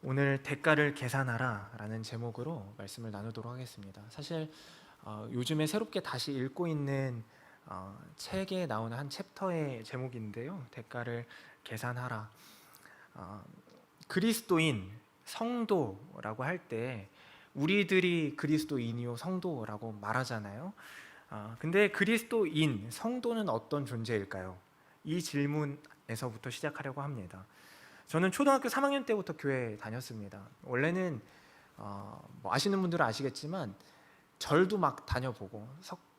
오늘 대가를 계산하라 라는 제목으로 말씀을 나누도록 하겠습니다. 사실 요즘에 새롭게 다시 읽고 있는 책에 나오는 한 챕터의 제목인데요, 대가를 계산하라. 그리스도인, 성도라고 할 때 우리들이 그리스도인이요 성도라고 말하잖아요. 근데 그리스도인, 성도는 어떤 존재일까요? 이 질문에서부터 시작하려고 합니다. 저는 초등학교 3학년 때부터 교회 다녔습니다. 원래는 뭐 아시는 분들은 아시겠지만 절도 막 다녀보고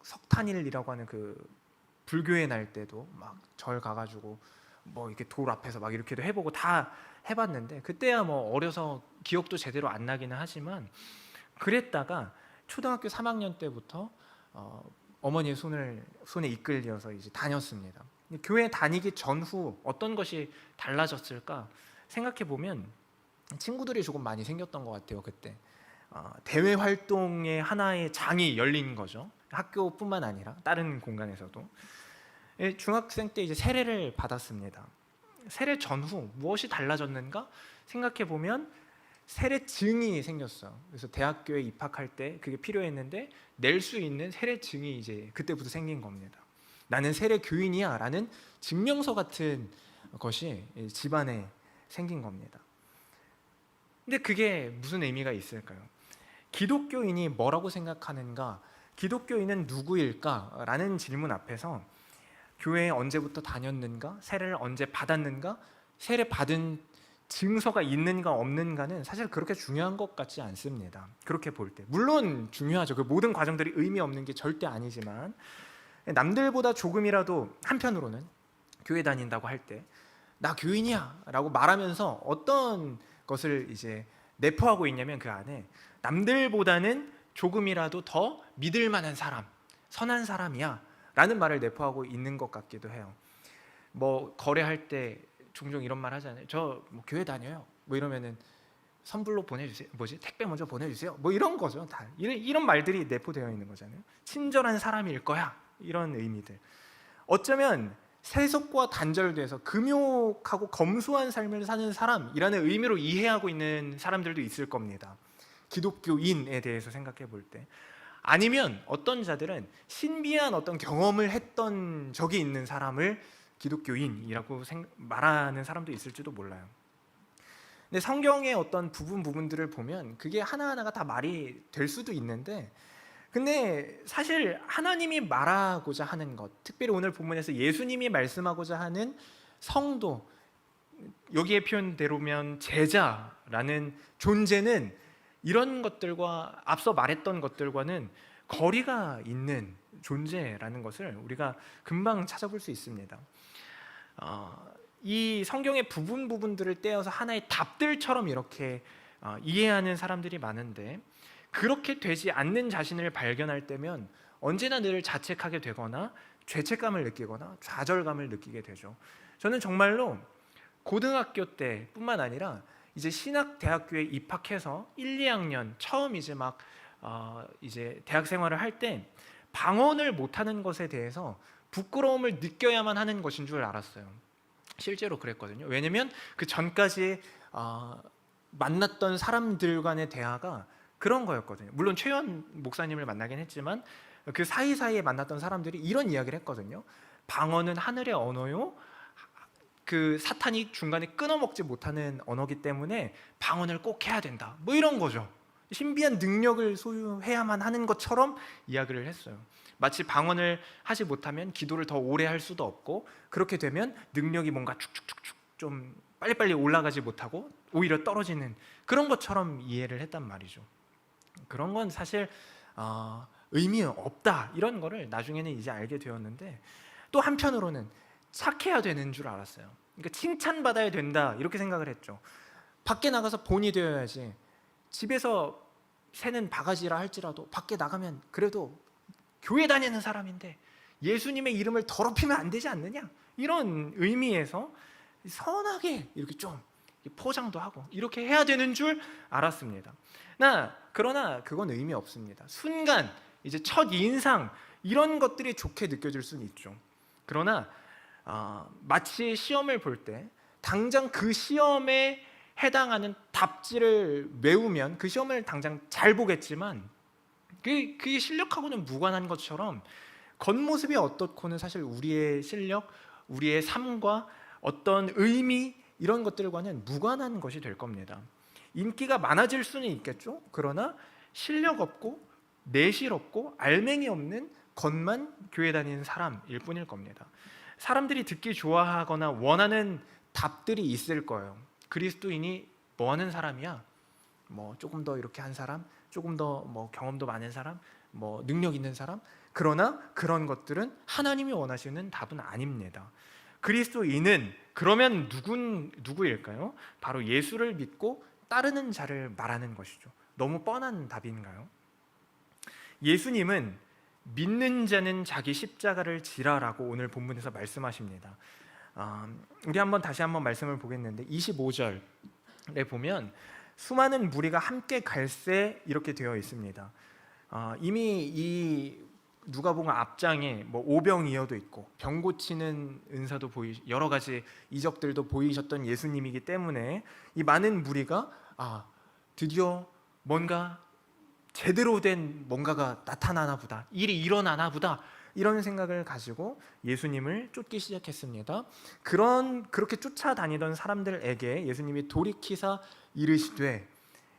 석탄일이라고 하는 그 불교의 날 때도 막 절 가가지고 뭐 이렇게 돌 앞에서 막 이렇게도 해보고 다 해봤는데, 그때야 뭐 어려서 기억도 제대로 안 나기는 하지만 그랬다가 초등학교 3학년 때부터 어머니의 손에 이끌려서 이제 다녔습니다. 교회 다니기 전후 어떤 것이 달라졌을까 생각해 보면 친구들이 조금 많이 생겼던 것 같아요. 그때 대외 활동의 하나의 장이 열린 거죠. 학교뿐만 아니라 다른 공간에서도. 중학생 때 이제 세례를 받았습니다. 세례 전후 무엇이 달라졌는가 생각해 보면 세례증이 생겼어요. 그래서 대학교에 입학할 때 그게 필요했는데 낼 수 있는 세례증이 이제 그때부터 생긴 겁니다. 나는 세례 교인이야 라는 증명서 같은 것이 집안에 생긴 겁니다. 근데 그게 무슨 의미가 있을까요? 기독교인이 뭐라고 생각하는가, 기독교인은 누구일까 라는 질문 앞에서 교회에 언제부터 다녔는가, 세례를 언제 받았는가, 세례 받은 증서가 있는가 없는가는 사실 그렇게 중요한 것 같지 않습니다. 그렇게 볼 때 물론 중요하죠. 그 모든 과정들이 의미 없는 게 절대 아니지만, 남들보다 조금이라도 한편으로는 교회 다닌다고 할 때 나 교인이야 라고 말하면서 어떤 것을 이제 내포하고 있냐면, 그 안에 남들보다는 조금이라도 더 믿을 만한 사람, 선한 사람이야 라는 말을 내포하고 있는 것 같기도 해요. 뭐 거래할 때 종종 이런 말 하잖아요. 저 뭐 교회 다녀요 뭐 이러면은 선불로 보내주세요, 택배 먼저 보내주세요, 뭐 이런 거죠. 다 이런 말들이 내포되어 있는 거잖아요. 친절한 사람일 거야, 이런 의미들. 어쩌면 세속과 단절돼서 금욕하고 검소한 삶을 사는 사람이라는 의미로 이해하고 있는 사람들도 있을 겁니다. 기독교인에 대해서 생각해 볼 때. 아니면 어떤 자들은 신비한 어떤 경험을 했던 적이 있는 사람을 기독교인이라고 말하는 사람도 있을지도 몰라요. 근데 성경의 어떤 부분들을 보면 그게 하나하나가 다 말이 될 수도 있는데, 근데 사실 하나님이 말하고자 하는 것, 특별히 오늘 본문에서 예수님이 말씀하고자 하는 성도, 여기에 표현대로면 제자라는 존재는 이런 것들과 앞서 말했던 것들과는 거리가 있는 존재라는 것을 우리가 금방 찾아볼 수 있습니다. 이 성경의 부분들을 떼어서 하나의 답들처럼 이렇게 이해하는 사람들이 많은데, 그렇게 되지 않는 자신을 발견할 때면 언제나 늘 자책하게 되거나 죄책감을 느끼거나 좌절감을 느끼게 되죠. 저는 정말로 고등학교 때뿐만 아니라 이제 신학대학교에 입학해서 1, 2학년 처음 이제 막 이제 대학 생활을 할 때 방언을 못하는 것에 대해서 부끄러움을 느껴야만 하는 것인 줄 알았어요. 실제로 그랬거든요. 왜냐면 그 전까지 만났던 사람들 간의 대화가 그런 거였거든요. 물론 최현 목사님을 만나긴 했지만 그 사이사이에 만났던 사람들이 이런 이야기를 했거든요. 방언은 하늘의 언어요, 그 사탄이 중간에 끊어먹지 못하는 언어기 때문에 방언을 꼭 해야 된다, 뭐 이런 거죠. 신비한 능력을 소유해야만 하는 것처럼 이야기를 했어요. 마치 방언을 하지 못하면 기도를 더 오래 할 수도 없고, 그렇게 되면 능력이 뭔가 축축축축 좀 빨리빨리 올라가지 못하고 오히려 떨어지는 그런 것처럼 이해를 했단 말이죠. 그런 건 사실 의미 없다, 이런 거를 나중에는 이제 알게 되었는데, 또 한편으로는 착해야 되는 줄 알았어요. 그러니까 칭찬받아야 된다, 이렇게 생각을 했죠. 밖에 나가서 본이 되어야지, 집에서 새는 바가지라 할지라도 밖에 나가면 그래도 교회 다니는 사람인데 예수님의 이름을 더럽히면 안 되지 않느냐, 이런 의미에서 선하게 이렇게 좀 포장도 하고 이렇게 해야 되는 줄 알았습니다. 그러나 그건 의미 없습니다. 순간 이제 첫 인상 이런 것들이 좋게 느껴질 수는 있죠. 그러나 마치 시험을 볼 때 당장 그 시험에 해당하는 답지를 외우면 그 시험을 당장 잘 보겠지만 그게 실력하고는 무관한 것처럼 겉모습이 어떻고는 사실 우리의 실력, 우리의 삶과 어떤 의미 이런 것들과는 무관한 것이 될 겁니다. 인기가 많아질 수는 있겠죠. 그러나 실력 없고 내실 없고 알맹이 없는 겉만 교회 다니는 사람일 뿐일 겁니다. 사람들이 듣기 좋아하거나 원하는 답들이 있을 거예요. 그리스도인이 뭐 하는 사람이야? 뭐 조금 더 이렇게 한 사람, 조금 더 뭐 경험도 많은 사람, 뭐 능력 있는 사람. 그러나 그런 것들은 하나님이 원하시는 답은 아닙니다. 그리스도인은 그러면 누구일까요? 바로 예수를 믿고 따르는 자를 말하는 것이죠. 너무 뻔한 답인가요? 예수님은 믿는 자는 자기 십자가를 지라라고 오늘 본문에서 말씀하십니다. 우리 다시 한번 말씀을 보겠는데 25절에 보면 수많은 무리가 함께 갈새 이렇게 되어 있습니다. 이미 이 누가복음 앞장에 뭐 오병이어도 있고 병 고치는 은사도 여러 가지 이적들도 보이셨던 예수님이기 때문에 이 많은 무리가 드디어 뭔가 제대로 된 뭔가가 나타나나 보다, 일이 일어나나 보다 이런 생각을 가지고 예수님을 쫓기 시작했습니다. 그렇게 쫓아다니던 사람들에게 예수님이 돌이키사 이르시되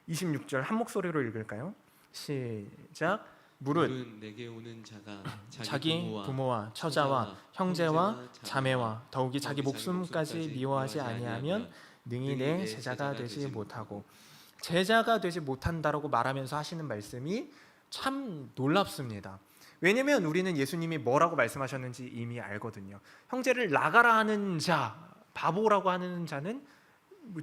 26절 한 목소리로 읽을까요? 시작. 무릇 내게 오는 자가 자기 부모와 처자와 형제와 자매와 더욱이 자기 목숨까지 미워하지 아니하면 능히 내 제자가 되지 못하고, 제자가 되지 못한다라고 말하면서 하시는 말씀이 참 놀랍습니다. 왜냐하면 우리는 예수님이 뭐라고 말씀하셨는지 이미 알거든요. 형제를 나가라 하는 자, 바보라고 하는 자는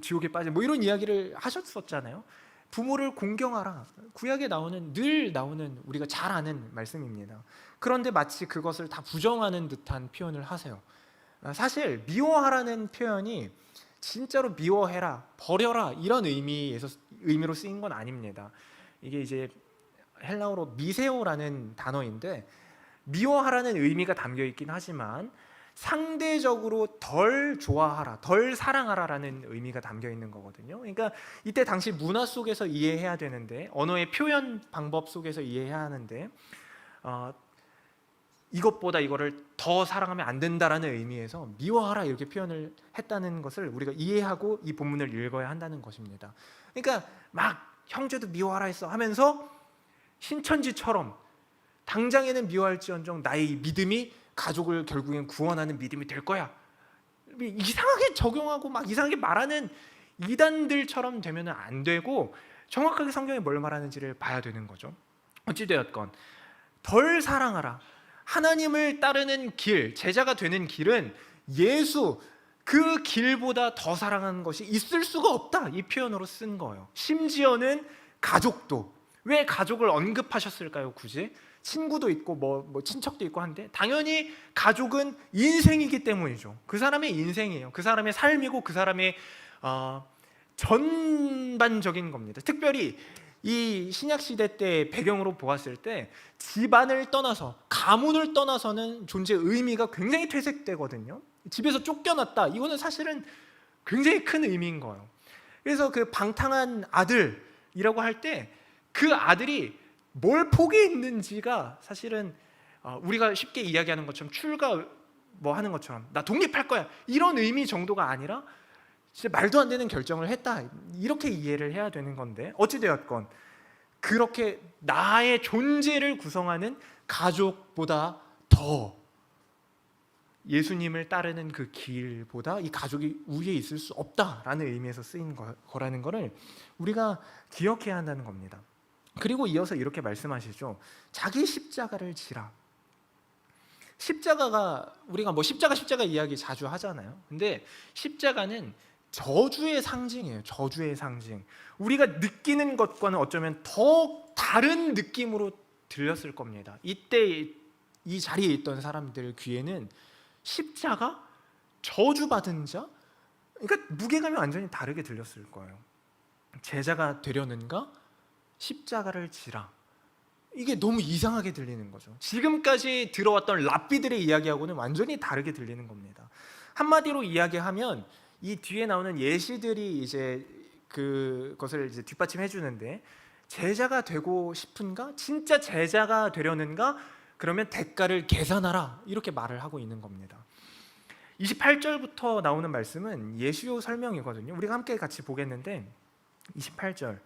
지옥에 빠져 이런 이야기를 하셨었잖아요. 부모를 공경하라, 구약에 늘 나오는 우리가 잘 아는 말씀입니다. 그런데 마치 그것을 다 부정하는 듯한 표현을 하세요. 사실 미워하라는 표현이 진짜로 미워해라, 버려라 이런 의미로 쓰인 건 아닙니다. 이게 이제 헬라어로 미세오라는 단어인데 미워하라는 의미가 담겨 있긴 하지만 상대적으로 덜 좋아하라, 덜 사랑하라라는 의미가 담겨 있는 거거든요. 그러니까 이때 당시 문화 속에서 이해해야 되는데, 언어의 표현 방법 속에서 이해해야 하는데 이것보다 이거를 더 사랑하면 안 된다라는 의미에서 미워하라 이렇게 표현을 했다는 것을 우리가 이해하고 이 본문을 읽어야 한다는 것입니다. 그러니까 막 형제도 미워하라 했어 하면서 신천지처럼 당장에는 미워할지언정 나의 믿음이 가족을 결국엔 구원하는 믿음이 될 거야, 이상하게 적용하고 막 이상하게 말하는 이단들처럼 되면 안 되고 정확하게 성경이 뭘 말하는지를 봐야 되는 거죠. 어찌되었건 덜 사랑하라, 하나님을 따르는 길, 제자가 되는 길은 예수 그 길보다 더 사랑하는 것이 있을 수가 없다, 이 표현으로 쓴 거예요. 심지어는 가족도. 왜 가족을 언급하셨을까요? 굳이 친구도 있고 뭐 친척도 있고 한데 당연히 가족은 인생이기 때문이죠. 그 사람의 인생이에요. 그 사람의 삶이고 그 사람의 전반적인 겁니다. 특별히 이 신약 시대 때 배경으로 보았을 때 집안을 떠나서, 가문을 떠나서는 존재의 의미가 굉장히 퇴색되거든요. 집에서 쫓겨났다, 이거는 사실은 굉장히 큰 의미인 거예요. 그래서 그 방탕한 아들이라고 할 때 그 아들이 뭘 포기했는지가 사실은 우리가 쉽게 이야기하는 것처럼 출가 뭐 하는 것처럼 나 독립할 거야 이런 의미 정도가 아니라 진짜 말도 안 되는 결정을 했다, 이렇게 이해를 해야 되는 건데, 어찌되었건 그렇게 나의 존재를 구성하는 가족보다 더 예수님을 따르는 그 길보다 이 가족이 위에 있을 수 없다라는 의미에서 쓰인 거라는 것을 우리가 기억해야 한다는 겁니다. 그리고 이어서 이렇게 말씀하시죠. 자기 십자가를 지라. 십자가가 우리가 뭐 십자가 이야기 자주 하잖아요. 근데 십자가는 저주의 상징이에요. 저주의 상징. 우리가 느끼는 것과는 어쩌면 더 다른 느낌으로 들렸을 겁니다. 이때 이 자리에 있던 사람들 귀에는 십자가, 저주받은 자, 그러니까 무게감이 완전히 다르게 들렸을 거예요. 제자가 되려는가? 십자가를 지라. 이게 너무 이상하게 들리는 거죠. 지금까지 들어왔던 랍비들의 이야기하고는 완전히 다르게 들리는 겁니다. 한마디로 이야기하면 이 뒤에 나오는 예시들이 이제 그것을 이제 뒷받침해 주는데, 제자가 되고 싶은가? 진짜 제자가 되려는가? 그러면 대가를 계산하라, 이렇게 말을 하고 있는 겁니다. 28절부터 나오는 말씀은 예수요 설명이거든요. 우리가 함께 같이 보겠는데 28절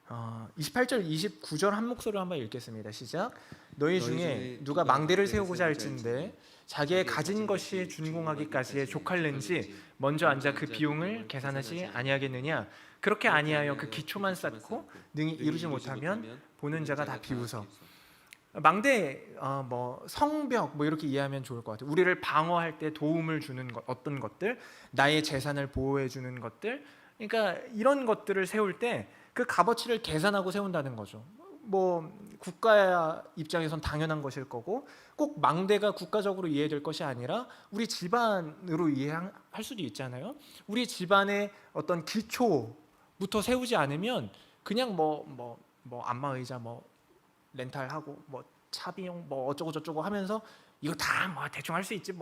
29절 한 목소리로 한번 읽겠습니다. 시작. 너희 중에 누가 망대를 세우고자 할진대 자기의 가진 것이 준공하기까지에 족할는지 먼저 앉아 그 비용을 계산하지 아니하겠느냐. 그렇게 아니하여 그 기초만 쌓고 능히 이루지 못하면 보는 자가 다 비웃어. 망대, 성벽 이렇게 이해하면 좋을 것 같아요. 우리를 방어할 때 도움을 주는 것, 어떤 것들, 나의 재산을 보호해 주는 것들, 그러니까 이런 것들을 세울 때 그 값어치를 계산하고 세운다는 거죠. 국가 입장에선 당연한 것일 거고, 꼭 망대가 국가적으로 이해될 것이 아니라 우리 집안으로 이해할 수도 있잖아요. 우리 집안의 어떤 기초부터 세우지 않으면 그냥 안마의자 렌탈하고 차 비용 어쩌고 저쩌고 하면서 이거 다 대충 할 수 있지,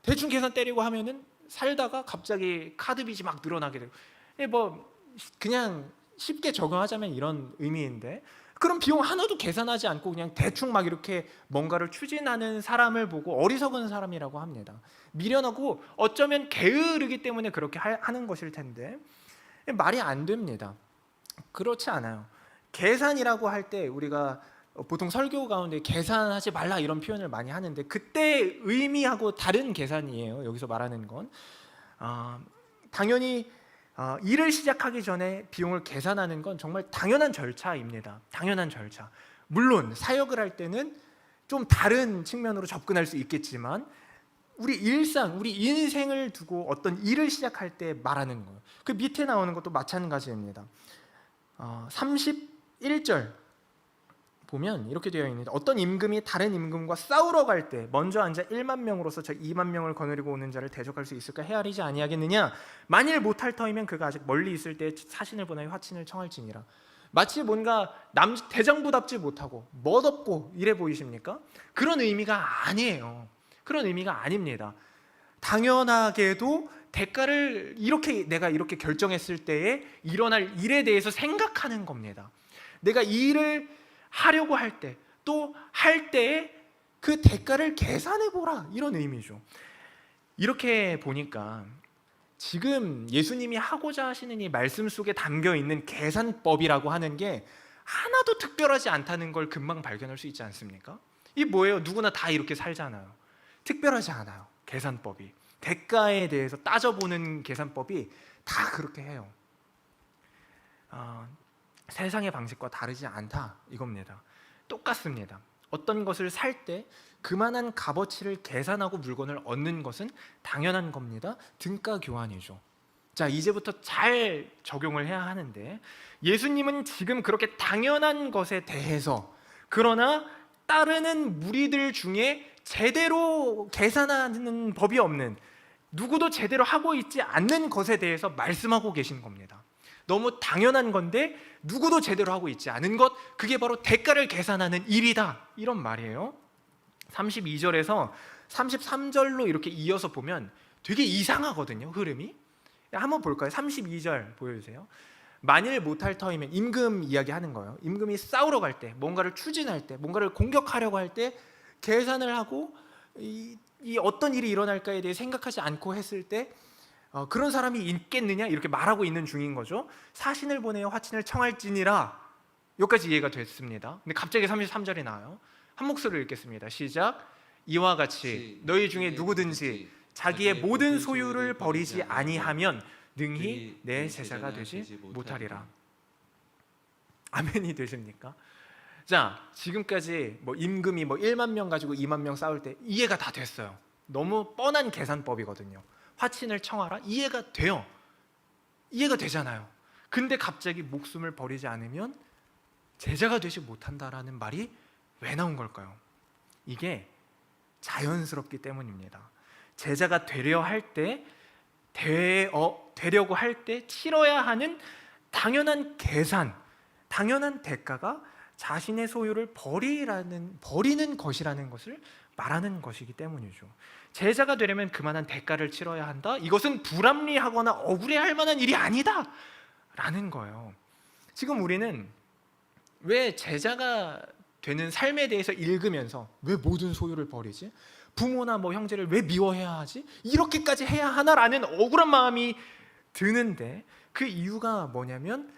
대충 계산 때리고 하면은 살다가 갑자기 카드 빚이 막 늘어나게 되고, 그냥 쉽게 적용하자면 이런 의미인데, 그럼 비용 하나도 계산하지 않고 그냥 대충 이렇게 뭔가를 추진하는 사람을 보고 어리석은 사람이라고 합니다. 미련하고 어쩌면 게으르기 때문에 그렇게 하는 것일 텐데, 말이 안 됩니다. 그렇지 않아요. 계산이라고 할 때 우리가 보통 설교 가운데 계산하지 말라 이런 표현을 많이 하는데, 그때 의미하고 다른 계산이에요. 여기서 말하는 건 당연히 일을 시작하기 전에 비용을 계산하는 건 정말 당연한 절차입니다. 당연한 절차. 물론 사역을 할 때는 좀 다른 측면으로 접근할 수 있겠지만, 우리 일상, 우리 인생을 두고 어떤 일을 시작할 때 말하는 거예요. 그 밑에 나오는 것도 마찬가지입니다. 31절 보면 이렇게 되어 있는데, 어떤 임금이 다른 임금과 싸우러 갈 때 먼저 앉아 1만 명으로서 저 2만 명을 거느리고 오는 자를 대적할 수 있을까 헤아리지 아니하겠느냐. 만일 못할 터이면 그가 아직 멀리 있을 때 사신을 보내어 화친을 청할지니라. 마치 뭔가 대장부답지 못하고 멋없고 이래 보이십니까? 그런 의미가 아니에요. 그런 의미가 아닙니다. 당연하게도 대가를 내가 이렇게 결정했을 때에 일어날 일에 대해서 생각하는 겁니다. 내가 이 일을 하려고 할 때, 또 할 때에 그 대가를 계산해 보라, 이런 의미죠. 이렇게 보니까 지금 예수님이 하고자 하시는 이 말씀 속에 담겨 있는 계산법이라고 하는 게 하나도 특별하지 않다는 걸 금방 발견할 수 있지 않습니까? 이 뭐예요? 누구나 다 이렇게 살잖아요. 특별하지 않아요. 계산법이, 대가에 대해서 따져보는 계산법이 다 그렇게 해요. 세상의 방식과 다르지 않다, 이겁니다. 똑같습니다. 어떤 것을 살 때 그만한 값어치를 계산하고 물건을 얻는 것은 당연한 겁니다. 등가 교환이죠. 자, 이제부터 잘 적용을 해야 하는데, 예수님은 지금 그렇게 당연한 것에 대해서, 그러나 따르는 무리들 중에 제대로 계산하는 법이 없는, 누구도 제대로 하고 있지 않는 것에 대해서 말씀하고 계신 겁니다. 너무 당연한 건데 누구도 제대로 하고 있지 않은 것, 그게 바로 대가를 계산하는 일이다, 이런 말이에요. 32절에서 33절로 이렇게 이어서 보면 되게 이상하거든요, 흐름이. 한번 볼까요? 32절 보여주세요. 만일 못할 터이면, 임금 이야기하는 거예요. 임금이 싸우러 갈 때, 뭔가를 추진할 때, 뭔가를 공격하려고 할 때 계산을 하고 이 어떤 일이 일어날까에 대해 생각하지 않고 했을 때 그런 사람이 있겠느냐, 이렇게 말하고 있는 중인 거죠. 사신을 보내어 화친을 청할지니라. 여기까지 이해가 됐습니다. 근데 갑자기 33절이 나와요. 한 목소리를 읽겠습니다. 시작. 이와 같이 너희 중에 누구든지 자기의 모든 소유를 버리지 아니하면 능히 내 제자가 되지 못하리라. 아멘이 되십니까? 자, 지금까지 임금이 1만 명 가지고 2만 명 싸울 때 이해가 다 됐어요. 너무 뻔한 계산법이거든요. 화친을 청하라, 이해가 돼요. 이해가 되잖아요. 근데 갑자기 목숨을 버리지 않으면 제자가 되지 못한다라는 말이 왜 나온 걸까요? 이게 자연스럽기 때문입니다. 제자가 되려 할 때, 되려고 할 때 치러야 하는 당연한 계산, 당연한 대가가 자신의 소유를 버리는 것이라는 것을 말하는 것이기 때문이죠. 제자가 되려면 그만한 대가를 치러야 한다. 이것은 불합리하거나 억울해할 만한 일이 아니다 라는 거예요. 지금 우리는 왜 제자가 되는 삶에 대해서 읽으면서 왜 모든 소유를 버리지? 부모나 뭐 형제를 왜 미워해야 하지? 이렇게까지 해야 하나라는 억울한 마음이 드는데, 그 이유가 뭐냐면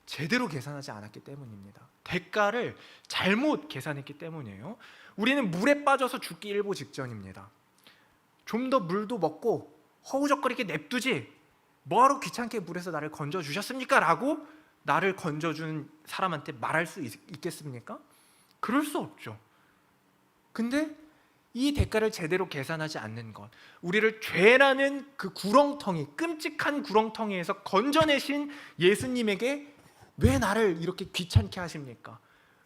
제대로 계산하지 않았기 때문입니다. 대가를 잘못 계산했기 때문이에요. 우리는 물에 빠져서 죽기 일보 직전입니다. 좀 더 물도 먹고 허우적거리게 냅두지 뭐하러 귀찮게 물에서 나를 건져주셨습니까? 라고 나를 건져준 사람한테 말할 수 있겠습니까? 그럴 수 없죠. 근데 이 대가를 제대로 계산하지 않는 것, 우리를 죄라는 그 구렁텅이, 끔찍한 구렁텅이에서 건져내신 예수님에게 왜 나를 이렇게 귀찮게 하십니까?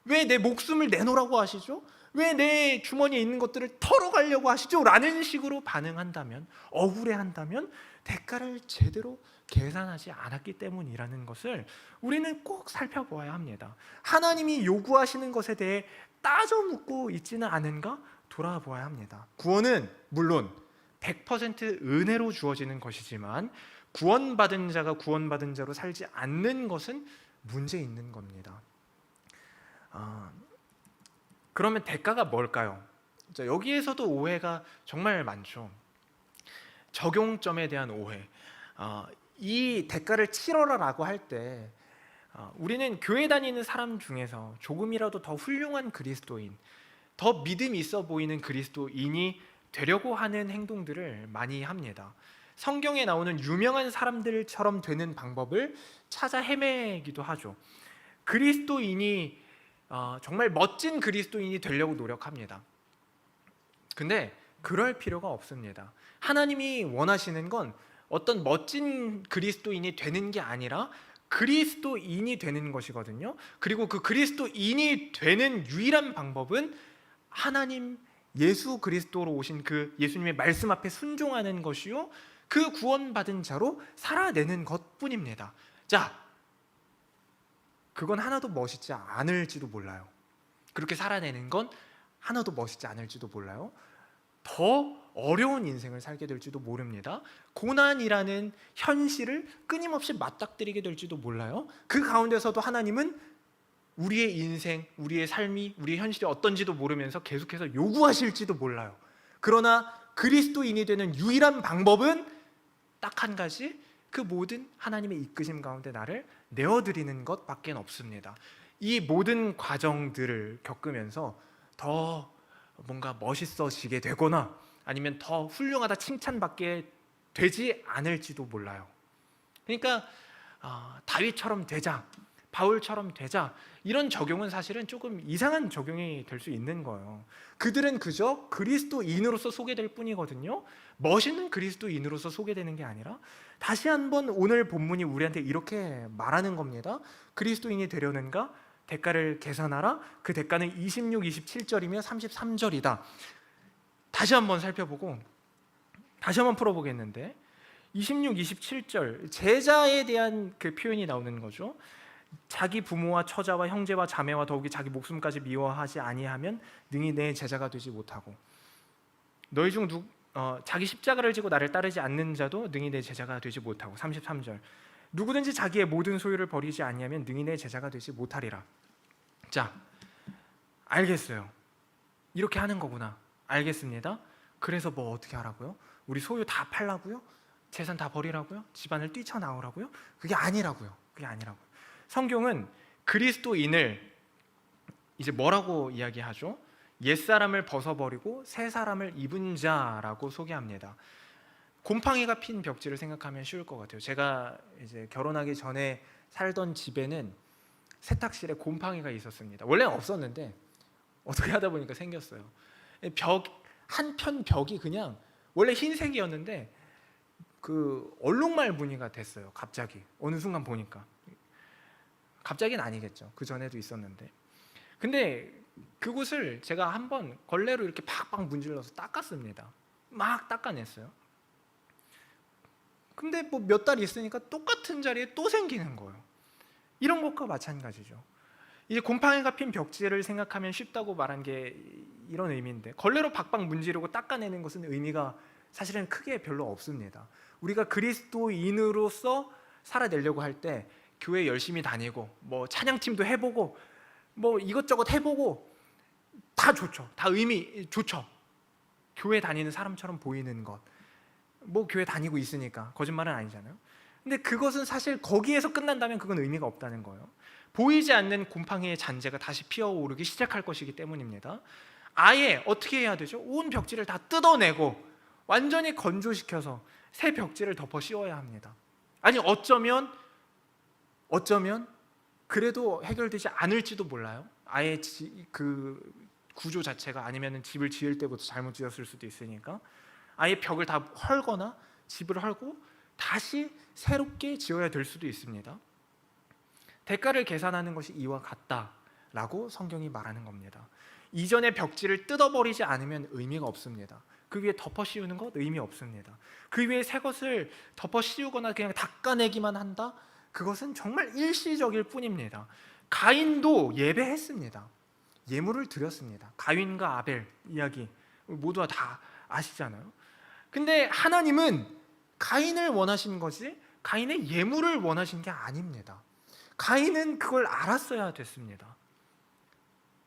왜 내 목숨을 내놓으라고 하시죠? 왜 내 주머니에 있는 것들을 털어가려고 하시죠? 라는 식으로 반응한다면, 억울해한다면 대가를 제대로 계산하지 않았기 때문이라는 것을 우리는 꼭 살펴보아야 합니다. 하나님이 요구하시는 것에 대해 따져 묻고 있지는 않은가 돌아보아야 합니다. 구원은 물론 100% 은혜로 주어지는 것이지만 구원받은 자가 구원받은 자로 살지 않는 것은 문제 있는 겁니다. 그러면 대가가 뭘까요? 여기에서도 오해가 정말 많죠. 적용점에 대한 오해. 이 대가를 치러라라고 할 때 우리는 교회 다니는 사람 중에서 조금이라도 더 훌륭한 그리스도인, 더 믿음 있어 보이는 그리스도인이 되려고 하는 행동들을 많이 합니다. 성경에 나오는 유명한 사람들처럼 되는 방법을 찾아 헤매기도 하죠. 그리스도인이 정말 멋진 그리스도인이 되려고 노력합니다. 근데 그럴 필요가 없습니다. 하나님이 원하시는 건 어떤 멋진 그리스도인이 되는 게 아니라 그리스도인이 되는 것이거든요. 그리고 그 그리스도인이 되는 유일한 방법은 하나님 예수 그리스도로 오신 그 예수님의 말씀 앞에 순종하는 것이요, 그 구원받은 자로 살아내는 것뿐입니다. 자, 그건 하나도 멋있지 않을지도 몰라요. 그렇게 살아내는 건 하나도 멋있지 않을지도 몰라요. 더 어려운 인생을 살게 될지도 모릅니다. 고난이라는 현실을 끊임없이 맞닥뜨리게 될지도 몰라요. 그 가운데서도 하나님은 우리의 인생, 우리의 삶이, 우리의 현실이 어떤지도 모르면서 계속해서 요구하실지도 몰라요. 그러나 그리스도인이 되는 유일한 방법은 딱 한 가지, 그 모든 하나님의 이끄심 가운데 나를 내어드리는 것밖에 없습니다. 이 모든 과정들을 겪으면서 더 뭔가 멋있어지게 되거나 아니면 더 훌륭하다 칭찬받게 되지 않을지도 몰라요. 그러니까 다윗처럼 되자, 바울처럼 되자, 이런 적용은 사실은 조금 이상한 적용이 될 수 있는 거예요. 그들은 그저 그리스도인으로서 소개될 뿐이거든요. 멋있는 그리스도인으로서 소개되는 게 아니라, 다시 한번 오늘 본문이 우리한테 이렇게 말하는 겁니다. 그리스도인이 되려는가? 대가를 계산하라. 그 대가는 26, 27절이며 33절이다. 다시 한번 살펴보고 다시 한번 풀어보겠는데, 26, 27절 제자에 대한 그 표현이 나오는 거죠. 자기 부모와 처자와 형제와 자매와 더욱이 자기 목숨까지 미워하지 아니하면 능히 내 제자가 되지 못하고, 너희 중 자기 십자가를 지고 나를 따르지 않는 자도 능히 내 제자가 되지 못하고, 33절 누구든지 자기의 모든 소유를 버리지 아니하면 능히 내 제자가 되지 못하리라. 자, 알겠어요. 이렇게 하는 거구나. 알겠습니다. 그래서 뭐 어떻게 하라고요? 우리 소유 다 팔라고요? 재산 다 버리라고요? 집안을 뛰쳐나오라고요? 그게 아니라고요. 그게 아니라고요. 성경은 그리스도인을 이제 뭐라고 이야기하죠? 옛사람을 벗어버리고 새 사람을 입은 자라고 소개합니다. 곰팡이가 핀 벽지를 생각하면 쉬울 것 같아요. 제가 이제 결혼하기 전에 살던 집에는 세탁실에 곰팡이가 있었습니다. 원래는 없었는데 어떻게 하다 보니까 생겼어요. 한편 벽이 그냥 원래 흰색이었는데 그 얼룩말 무늬가 됐어요. 갑자기 어느 순간 보니까. 갑자기는 아니겠죠. 그 전에도 있었는데. 근데 그곳을 제가 한번 걸레로 이렇게 팍팍 문질러서 닦았습니다. 막 닦아냈어요. 근데 뭐 몇 달 있으니까 똑같은 자리에 또 생기는 거예요. 이런 것과 마찬가지죠. 이제 곰팡이가 핀 벽지를 생각하면 쉽다고 말한 게 이런 의미인데, 걸레로 박박 문지르고 닦아내는 것은 의미가 사실은 크게 별로 없습니다. 우리가 그리스도인으로서 살아내려고 할 때 교회 열심히 다니고 뭐 찬양팀도 해보고 뭐 이것저것 해보고 다 좋죠. 다 의미 좋죠. 교회 다니는 사람처럼 보이는 것, 뭐 교회 다니고 있으니까 거짓말은 아니잖아요. 근데 그것은 사실 거기에서 끝난다면 그건 의미가 없다는 거예요. 보이지 않는 곰팡이의 잔재가 다시 피어오르기 시작할 것이기 때문입니다. 아예 어떻게 해야 되죠? 온 벽지를 다 뜯어내고 완전히 건조시켜서 새 벽지를 덮어 씌워야 합니다. 아니 어쩌면 그래도 해결되지 않을지도 몰라요. 아예 그 구조 자체가, 아니면 집을 지을 때부터 잘못 지었을 수도 있으니까 아예 벽을 다 헐거나 집을 헐고 다시 새롭게 지어야 될 수도 있습니다. 대가를 계산하는 것이 이와 같다라고 성경이 말하는 겁니다. 이전의 벽지를 뜯어버리지 않으면 의미가 없습니다. 그 위에 덮어 씌우는 것 의미 없습니다. 그 위에 새 것을 덮어 씌우거나 그냥 닦아내기만 한다? 그것은 정말 일시적일 뿐입니다. 가인도 예배했습니다. 예물을 드렸습니다. 가인과 아벨 이야기 모두가 다 아시잖아요. 근데 하나님은 가인을 원하신 것이 가인의 예물을 원하신 게 아닙니다. 가인은 그걸 알았어야 됐습니다.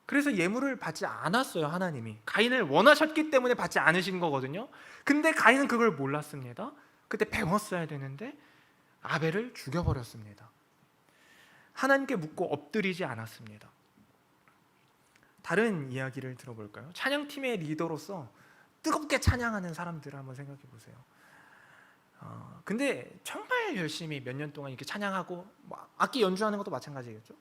그래서 예물을 받지 않았어요. 하나님이 가인을 원하셨기 때문에 받지 않으신 거거든요. 근데 가인은 그걸 몰랐습니다. 그때 배웠어야 되는데 아벨을 죽여버렸습니다. 하나님께 묻고 엎드리지 않았습니다. 다른 이야기를 들어볼까요? 찬양팀의 리더로서 뜨겁게 찬양하는 사람들을 한번 생각해 보세요. 근데 정말 열심히 몇 년 동안 이렇게 찬양하고 뭐 악기 연주하는 것도 마찬가지겠죠.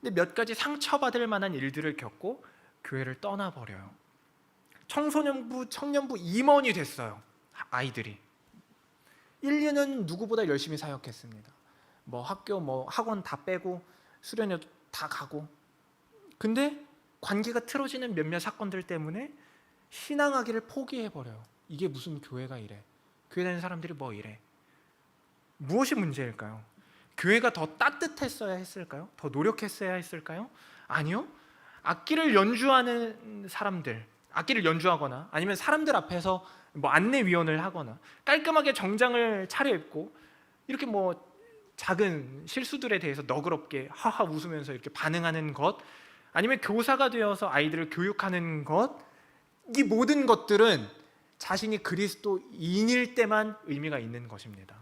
근데 몇 가지 상처받을 만한 일들을 겪고 교회를 떠나버려요. 청소년부, 청년부 임원이 됐어요. 아이들이 1년은 누구보다 열심히 사역했습니다. 뭐 학교 뭐 학원 다 빼고 수련회 다 가고, 근데 관계가 틀어지는 몇몇 사건들 때문에 신앙하기를 포기해버려요. 이게 무슨 교회가 이래, 교회 다니는 사람들이 뭐 이래. 무엇이 문제일까요? 교회가 더 따뜻했어야 했을까요? 더 노력했어야 했을까요? 아니요. 악기를 연주하는 사람들, 악기를 연주하거나 아니면 사람들 앞에서 뭐 안내위원을 하거나 깔끔하게 정장을 차려입고 이렇게 뭐 작은 실수들에 대해서 너그럽게 하하 웃으면서 이렇게 반응하는 것, 아니면 교사가 되어서 아이들을 교육하는 것, 이 모든 것들은 자신이 그리스도인일 때만 의미가 있는 것입니다.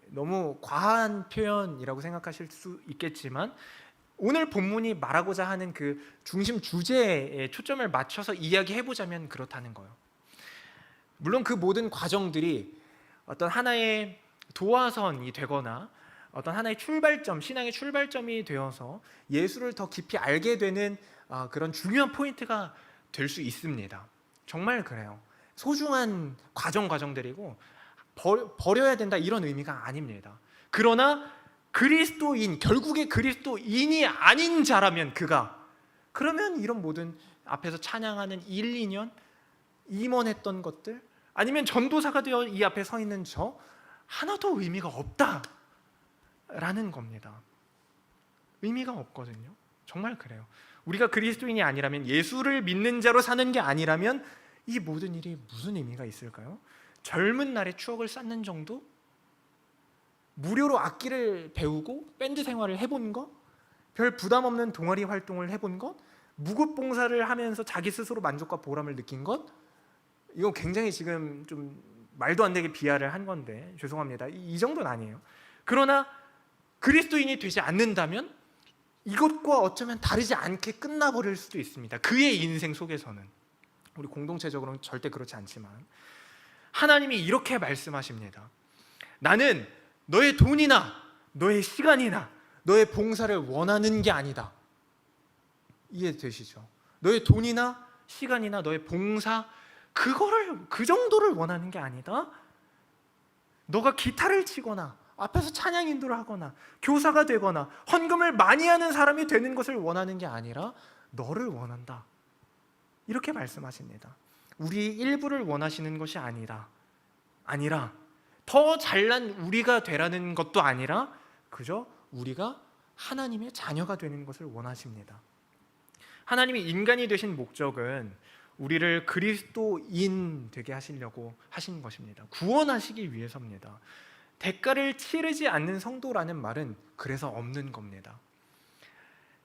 너무 과한 표현이라고 생각하실 수 있겠지만 오늘 본문이 말하고자 하는 그 중심 주제에 초점을 맞춰서 이야기해보자면 그렇다는 거예요. 물론 그 모든 과정들이 어떤 하나의 도화선이 되거나 어떤 하나의 출발점, 신앙의 출발점이 되어서 예수를 더 깊이 알게 되는 그런 중요한 포인트가 될 수 있습니다. 정말 그래요. 소중한 과정들이고 버려야 된다 이런 의미가 아닙니다. 그러나 그리스도인, 결국에 그리스도인이 아닌 자라면 그러면 이런 모든 앞에서 찬양하는 1, 2년 임원했던 것들, 아니면 전도사가 되어 이 앞에 서 있는 저 하나도 의미가 없다라는 겁니다. 의미가 없거든요. 정말 그래요. 우리가 그리스도인이 아니라면, 예수를 믿는 자로 사는 게 아니라면 이 모든 일이 무슨 의미가 있을까요? 젊은 날의 추억을 쌓는 정도? 무료로 악기를 배우고 밴드 생활을 해본 것? 별 부담 없는 동아리 활동을 해본 것? 무급봉사를 하면서 자기 스스로 만족과 보람을 느낀 것? 이거 굉장히 지금 좀 말도 안 되게 비하를 한 건데 죄송합니다. 이 정도는 아니에요. 그러나 그리스도인이 되지 않는다면 이것과 어쩌면 다르지 않게 끝나버릴 수도 있습니다. 그의 인생 속에서는. 우리 공동체적으로는 절대 그렇지 않지만 하나님이 이렇게 말씀하십니다. 나는 너의 돈이나 너의 시간이나 너의 봉사를 원하는 게 아니다. 이해되시죠? 너의 돈이나 시간이나 너의 봉사, 그 정도를 원하는 게 아니다. 너가 기타를 치거나 앞에서 찬양 인도를 하거나 교사가 되거나 헌금을 많이 하는 사람이 되는 것을 원하는 게 아니라 너를 원한다. 이렇게 말씀하십니다. 우리의 일부를 원하시는 것이 아니라 더 잘난 우리가 되라는 것도 아니라 그저 우리가 하나님의 자녀가 되는 것을 원하십니다. 하나님이 인간이 되신 목적은 우리를 그리스도인 되게 하시려고 하신 것입니다. 구원하시기 위해서입니다. 대가를 치르지 않는 성도라는 말은 그래서 없는 겁니다.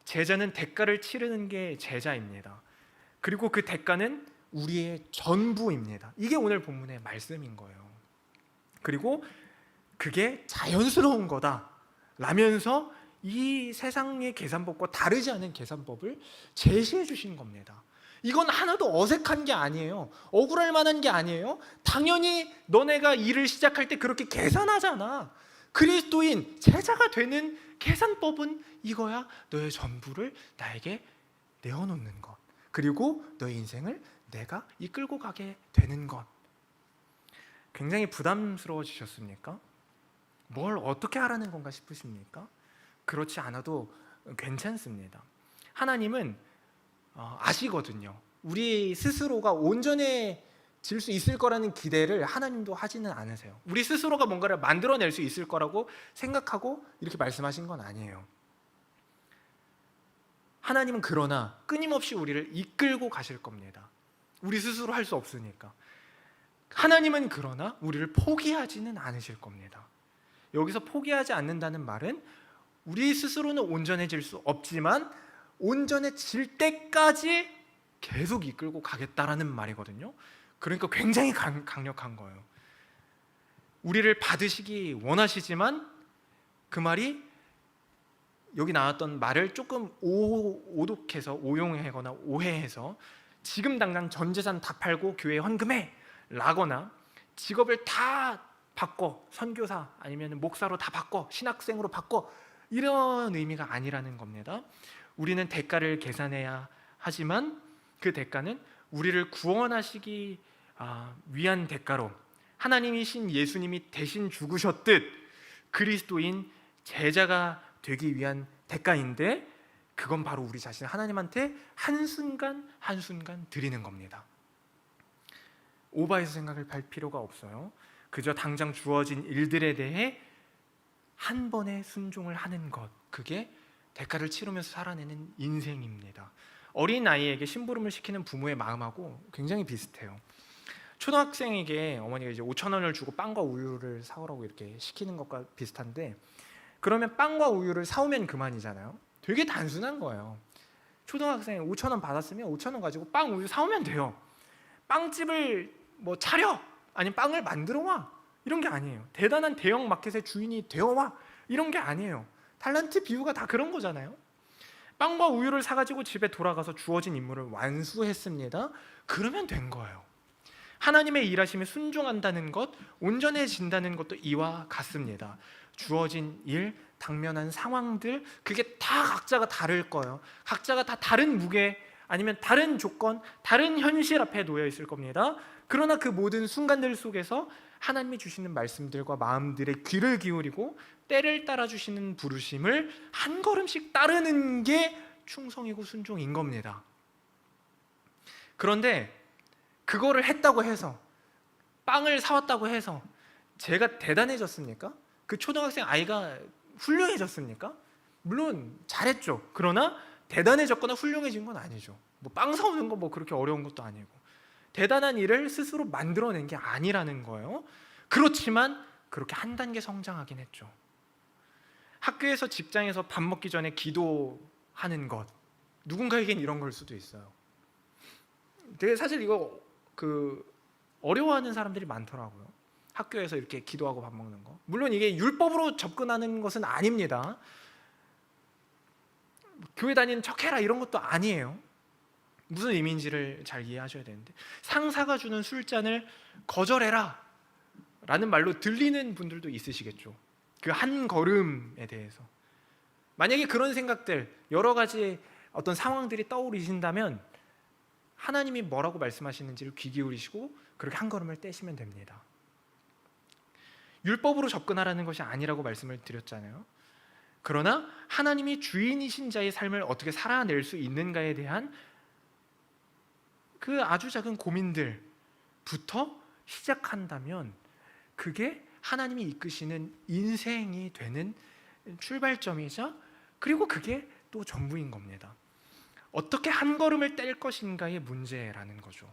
제자는 대가를 치르는 게 제자입니다. 그리고 그 대가는 우리의 전부입니다. 이게 오늘 본문의 말씀인 거예요. 그리고 그게 자연스러운 거다 라면서 이 세상의 계산법과 다르지 않은 계산법을 제시해 주신 겁니다. 이건 하나도 어색한 게 아니에요. 억울할 만한 게 아니에요. 당연히 너네가 일을 시작할 때 그렇게 계산하잖아. 그리스도인 제자가 되는 계산법은 이거야. 너의 전부를 나에게 내어놓는 것, 그리고 너의 인생을 내가 이끌고 가게 되는 것. 굉장히 부담스러워지셨습니까? 뭘 어떻게 하라는 건가 싶으십니까? 그렇지 않아도 괜찮습니다. 하나님은 아시거든요. 우리 스스로가 온전해질 수 있을 거라는 기대를 하나님도 하지는 않으세요. 우리 스스로가 뭔가를 만들어낼 수 있을 거라고 생각하고 이렇게 말씀하신 건 아니에요. 하나님은 그러나 끊임없이 우리를 이끌고 가실 겁니다. 우리 스스로 할 수 없으니까. 하나님은 그러나 우리를 포기하지는 않으실 겁니다. 여기서 포기하지 않는다는 말은 우리 스스로는 온전해질 수 없지만 온전해질 때까지 계속 이끌고 가겠다라는 말이거든요. 그러니까 굉장히 강력한 거예요. 우리를 받으시기 원하시지만 그 말이 여기 나왔던 말을 조금 오독해서 오용하거나 오해해서 지금 당장 전 재산 다 팔고 교회에 헌금해 라거나 직업을 다 바꿔 선교사 아니면 목사로 다 바꿔 신학생으로 바꿔 이런 의미가 아니라는 겁니다. 우리는 대가를 계산해야 하지만 그 대가는 우리를 구원하시기 위한 대가로 하나님이신 예수님이 대신 죽으셨듯 그리스도인 제자가 되기 위한 대가인데 그건 바로 우리 자신을 하나님한테 한순간 한순간 드리는 겁니다. 오버해서 생각을 할 필요가 없어요. 그저 당장 주어진 일들에 대해 한 번에 순종을 하는 것, 그게 대가를 치르면서 살아내는 인생입니다. 어린 아이에게 심부름을 시키는 부모의 마음하고 굉장히 비슷해요. 초등학생에게 어머니가 이제 5,000원을 주고 빵과 우유를 사오라고 이렇게 시키는 것과 비슷한데, 그러면 빵과 우유를 사오면 그만이잖아요. 되게 단순한 거예요. 초등학생이 5,000원 받았으면 5,000원 가지고 빵, 우유 사오면 돼요. 빵집을 뭐 차려, 아니면 빵을 만들어 와, 이런 게 아니에요. 대단한 대형 마켓의 주인이 되어 와, 이런 게 아니에요. 탤런트 비유가 다 그런 거잖아요. 빵과 우유를 사가지고 집에 돌아가서 주어진 임무를 완수했습니다. 그러면 된 거예요. 하나님의 일하심에 순종한다는 것, 온전해진다는 것도 이와 같습니다. 주어진 일, 당면한 상황들, 그게 다 각자가 다를 거예요. 각자가 다 다른 무게, 아니면 다른 조건, 다른 현실 앞에 놓여 있을 겁니다. 그러나 그 모든 순간들 속에서 하나님이 주시는 말씀들과 마음들의 귀를 기울이고 때를 따라 주시는 부르심을 한 걸음씩 따르는 게 충성이고 순종인 겁니다. 그런데 그거를 했다고 해서, 빵을 사왔다고 해서 제가 대단해졌습니까? 그 초등학생 아이가 훌륭해졌습니까? 물론 잘했죠. 그러나 대단해졌거나 훌륭해진 건 아니죠. 뭐 빵 사오는 거 뭐 그렇게 어려운 것도 아니고, 대단한 일을 스스로 만들어낸 게 아니라는 거예요. 그렇지만 그렇게 한 단계 성장하긴 했죠. 학교에서, 직장에서 밥 먹기 전에 기도하는 것, 누군가에겐 이런 걸 수도 있어요. 되게 사실 이거 어려워하는 사람들이 많더라고요. 학교에서 이렇게 기도하고 밥 먹는 거. 물론 이게 율법으로 접근하는 것은 아닙니다. 교회 다니는 척해라 이런 것도 아니에요. 무슨 의미인지를 잘 이해하셔야 되는데, 상사가 주는 술잔을 거절해라 라는 말로 들리는 분들도 있으시겠죠. 그 한 걸음에 대해서 만약에 그런 생각들, 여러 가지 어떤 상황들이 떠오르신다면 하나님이 뭐라고 말씀하시는지를 귀 기울이시고 그렇게 한 걸음을 떼시면 됩니다. 율법으로 접근하라는 것이 아니라고 말씀을 드렸잖아요. 그러나 하나님이 주인이신 자의 삶을 어떻게 살아낼 수 있는가에 대한 그 아주 작은 고민들부터 시작한다면 그게 하나님이 이끄시는 인생이 되는 출발점이자, 그리고 그게 또 전부인 겁니다. 어떻게 한 걸음을 뗄 것인가의 문제라는 거죠.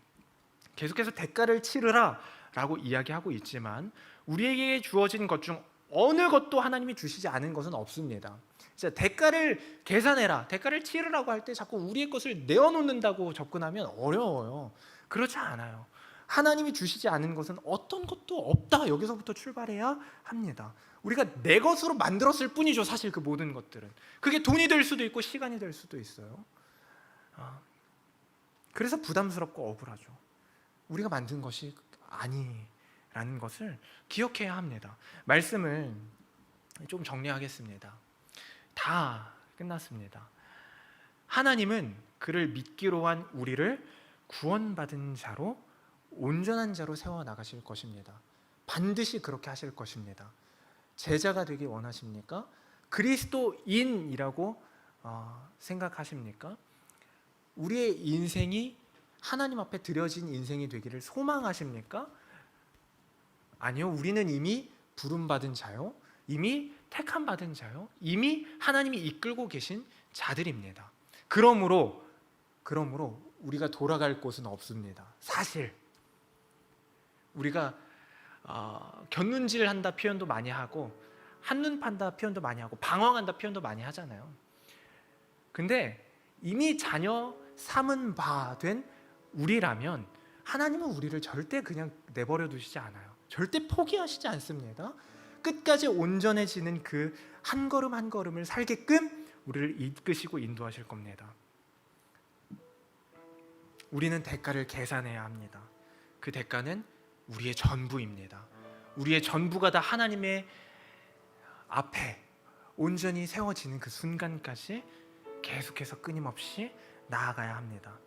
계속해서 대가를 치르라 라고 이야기하고 있지만 우리에게 주어진 것 중 어느 것도 하나님이 주시지 않은 것은 없습니다. 진짜 대가를 계산해라, 대가를 치르라고 할 때 자꾸 우리의 것을 내어놓는다고 접근하면 어려워요. 그렇지 않아요. 하나님이 주시지 않은 것은 어떤 것도 없다. 여기서부터 출발해야 합니다. 우리가 내 것으로 만들었을 뿐이죠. 사실 그 모든 것들은. 그게 돈이 될 수도 있고 시간이 될 수도 있어요. 그래서 부담스럽고 억울하죠. 우리가 만든 것이 아니라는 것을 기억해야 합니다. 말씀을 좀 정리하겠습니다. 다 끝났습니다. 하나님은 그를 믿기로 한 우리를 구원받은 자로, 온전한 자로 세워나가실 것입니다. 반드시 그렇게 하실 것입니다. 제자가 되기 원하십니까? 그리스도인이라고 생각하십니까? 우리의 인생이 하나님 앞에 드려진 인생이 되기를 소망하십니까? 아니요, 우리는 이미 부름받은 자요, 이미 택함받은 자요, 이미 하나님이 이끌고 계신 자들입니다. 그러므로 우리가 돌아갈 곳은 없습니다. 사실 우리가 곁눈질한다 표현도 많이 하고, 한눈 판다 표현도 많이 하고, 방황한다 표현도 많이 하잖아요. 근데 이미 자녀 삼은 바 된 우리라면 하나님은 우리를 절대 그냥 내버려 두시지 않아요. 절대 포기하시지 않습니다. 끝까지 온전해지는 그 한 걸음 한 걸음을 살게끔 우리를 이끄시고 인도하실 겁니다. 우리는 대가를 계산해야 합니다. 그 대가는 우리의 전부입니다. 우리의 전부가 다 하나님의 앞에 온전히 세워지는 그 순간까지 계속해서 끊임없이 나아가야 합니다.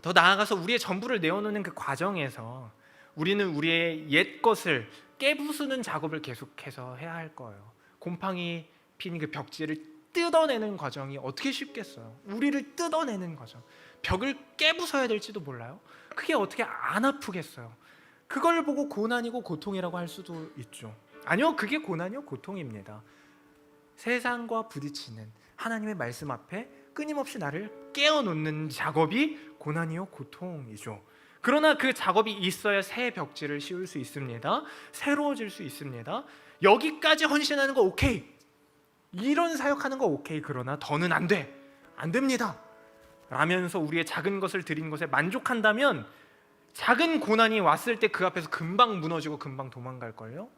더 나아가서 우리의 전부를 내어놓는 그 과정에서 우리는 우리의 옛 것을 깨부수는 작업을 계속해서 해야 할 거예요. 곰팡이 핀 그 벽지를 뜯어내는 과정이 어떻게 쉽겠어요? 우리를 뜯어내는 과정, 벽을 깨부숴야 될지도 몰라요. 그게 어떻게 안 아프겠어요? 그걸 보고 고난이고 고통이라고 할 수도 있죠. 아니요, 그게 고난이요 고통입니다. 세상과 부딪히는 하나님의 말씀 앞에 끊임없이 나를 깨어놓는 작업이 고난이요 고통이죠. 그러나 그 작업이 있어야 새 벽지를 씌울 수 있습니다. 새로워질 수 있습니다. 여기까지 헌신하는 거 오케이, 이런 사역하는 거 오케이. 그러나 더는 안 돼, 안 됩니다 라면서 우리의 작은 것을 드린 것에 만족한다면 작은 고난이 왔을 때 그 앞에서 금방 무너지고 금방 도망갈걸요.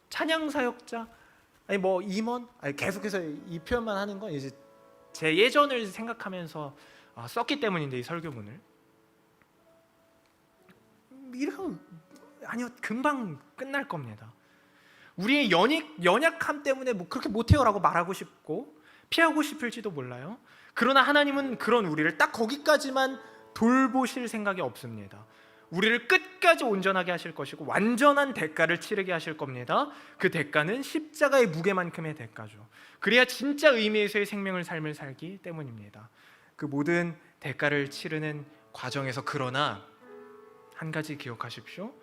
찬양 사역자, 임원, 계속해서 이 표현만 하는 건 이제 제 예전을 생각하면서 썼기 때문인데, 이 설교문을 이러면 아니요, 금방 끝날 겁니다. 우리의 연약함 때문에 그렇게 못해요라고 말하고 싶고 피하고 싶을지도 몰라요. 그러나 하나님은 그런 우리를 딱 거기까지만 돌보실 생각이 없습니다. 우리를 끝까지 온전하게 하실 것이고 완전한 대가를 치르게 하실 겁니다. 그 대가는 십자가의 무게만큼의 대가죠. 그래야 진짜 의미에서의 생명을 삶을 살기 때문입니다. 그 모든 대가를 치르는 과정에서 그러나 한 가지 기억하십시오.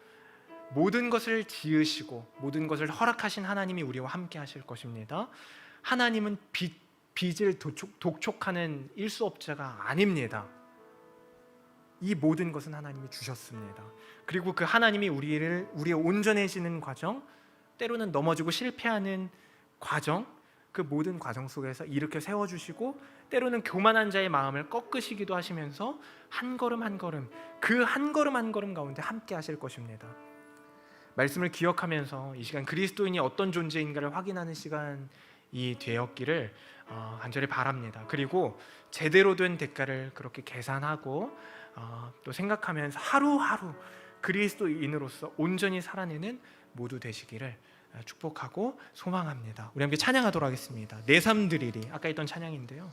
모든 것을 지으시고 모든 것을 허락하신 하나님이 우리와 함께 하실 것입니다. 하나님은 빚을 독촉하는 일수업자가 아닙니다. 이 모든 것은 하나님이 주셨습니다. 그리고 그 하나님이 우리의 온전해지는 과정, 때로는 넘어지고 실패하는 과정, 그 모든 과정 속에서 이렇게 세워주시고 때로는 교만한 자의 마음을 꺾으시기도 하시면서 한 걸음 한 걸음, 그 한 걸음 한 걸음 가운데 함께 하실 것입니다. 말씀을 기억하면서 이 시간 그리스도인이 어떤 존재인가를 확인하는 시간이 되었기를 간절히 바랍니다. 그리고 제대로 된 대가를 그렇게 계산하고 또 생각하면서 하루하루 그리스도인으로서 온전히 살아내는 모두 되시기를 축복하고 소망합니다. 우리 함께 찬양하도록 하겠습니다. 내 삶 드리리, 아까 있던 찬양인데요.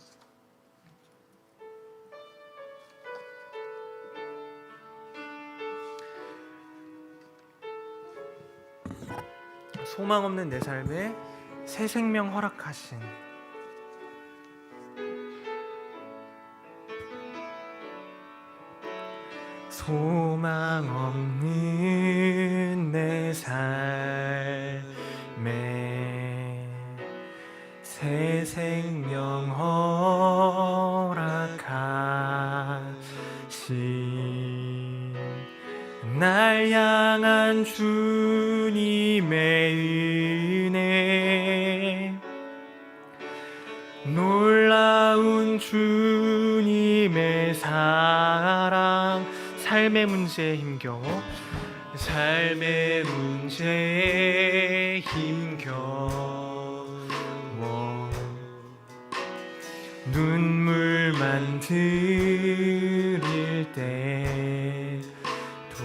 소망 없는 내 삶에 새 생명 허락하신 소망 없는 내 삶에 새 생명 허락하신 날 향한 주님의 놀라운 주님의 사랑. 삶의 문제에 힘겨워, 삶의 문제에 힘겨워 눈물만 들일 때도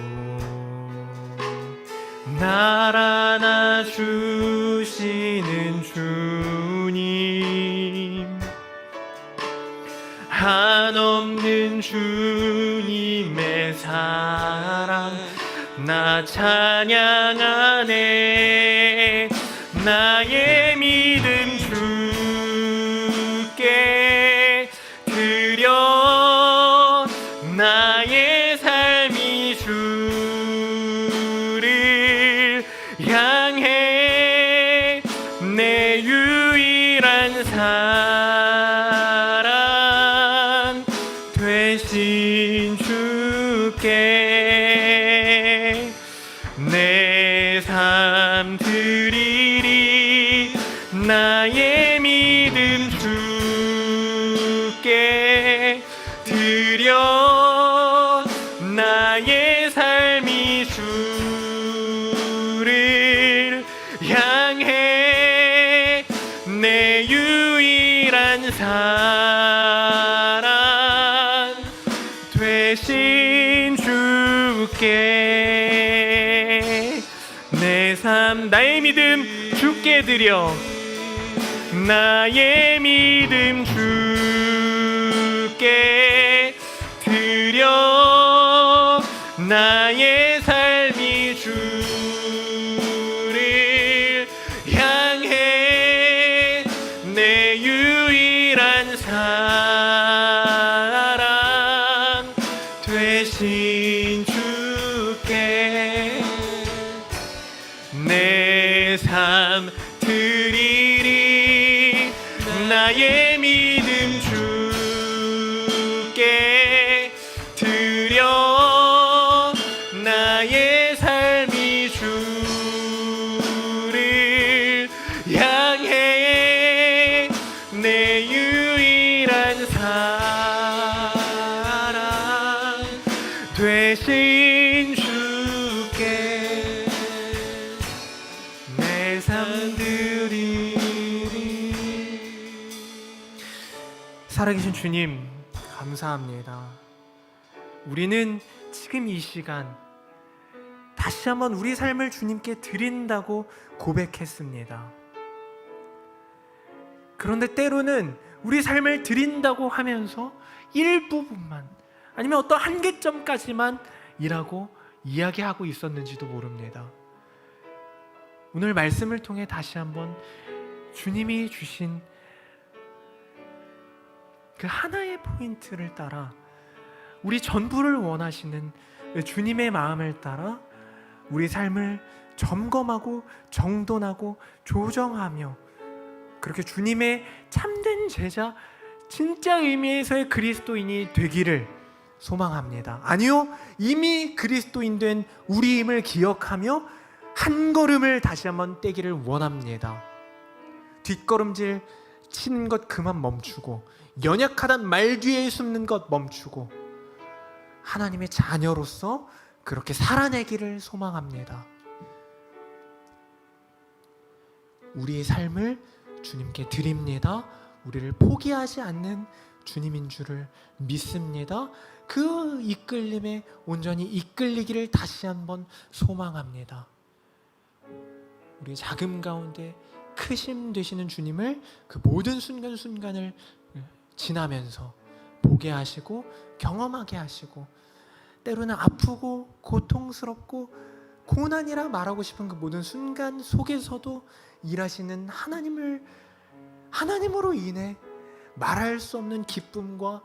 날 안아주시는 주님, 한없는 주님의 사랑 나 찬양하네. 나의 믿음 주께 드려, 나의 삶이 주를 향해 내 유일한 사랑 되신 주께 내 삶 드리리. 나의 믿음 주께 드려, 나의 삶이 주를 향해 내 유일한 사랑 되신 주께 내 삶, 나의 믿음 주께 드려, 나의 믿음 주께 드려, 나의 삶이 주를 향해 내 유일한 사랑 되신 주께 내 삶 드리리. 나의 믿음 주께 드려, 나의 삶이 주를 향해 내 유일한 사랑 되신 주께 내 삶 드리리. 살아계신 주님, 감사합니다. 우리는 지금 이 시간 다시 한번 우리 삶을 주님께 드린다고 고백했습니다. 그런데 때로는 우리 삶을 드린다고 하면서 일부분만, 아니면 어떤 한계점까지만 이라고 이야기하고 있었는지도 모릅니다. 오늘 말씀을 통해 다시 한번 주님이 주신 그 하나의 포인트를 따라, 우리 전부를 원하시는 주님의 마음을 따라 우리 삶을 점검하고 정돈하고 조정하며, 그렇게 주님의 참된 제자, 진짜 의미에서의 그리스도인이 되기를 소망합니다. 아니요, 이미 그리스도인 된 우리임을 기억하며 한 걸음을 다시 한번 떼기를 원합니다. 뒷걸음질 치는 것 그만 멈추고, 연약하단 말 뒤에 숨는 것 멈추고, 하나님의 자녀로서 그렇게 살아내기를 소망합니다. 우리의 삶을 주님께 드립니다. 우리를 포기하지 않는 주님인 줄을 믿습니다. 그 이끌림에 온전히 이끌리기를 다시 한번 소망합니다. 우리 작음 가운데 크심 되시는 주님을 그 모든 순간순간을 지나면서 보게 하시고 경험하게 하시고, 때로는 아프고 고통스럽고 고난이라 말하고 싶은 그 모든 순간 속에서도 일하시는 하나님으로 인해 말할 수 없는 기쁨과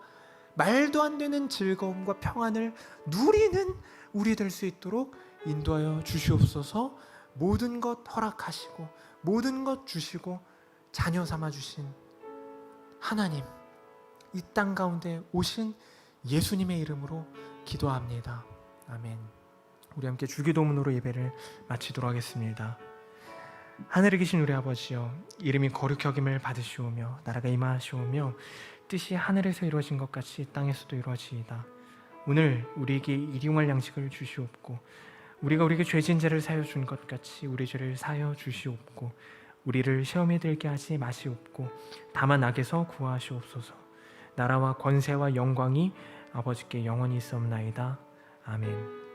말도 안 되는 즐거움과 평안을 누리는 우리 될 수 있도록 인도하여 주시옵소서. 모든 것 허락하시고 모든 것 주시고 자녀 삼아 주신 하나님, 이 땅 가운데 오신 예수님의 이름으로 기도합니다. 아멘. 우리 함께 주기도문으로 예배를 마치도록 하겠습니다. 하늘에 계신 우리 아버지여, 이름이 거룩히 여김을 받으시오며 나라가 임하시오며 뜻이 하늘에서 이루어진 것 같이 땅에서도 이루어지이다. 오늘 우리에게 일용할 양식을 주시옵고 우리가 우리에게 죄진 자를 사여 준 것 같이 우리 죄를 사여 주시옵고 우리를 시험에 들게 하지 마시옵고 다만 악에서 구하시옵소서. 나라와 권세와 영광이 아버지께 영원히 있사옵나이다. 아멘.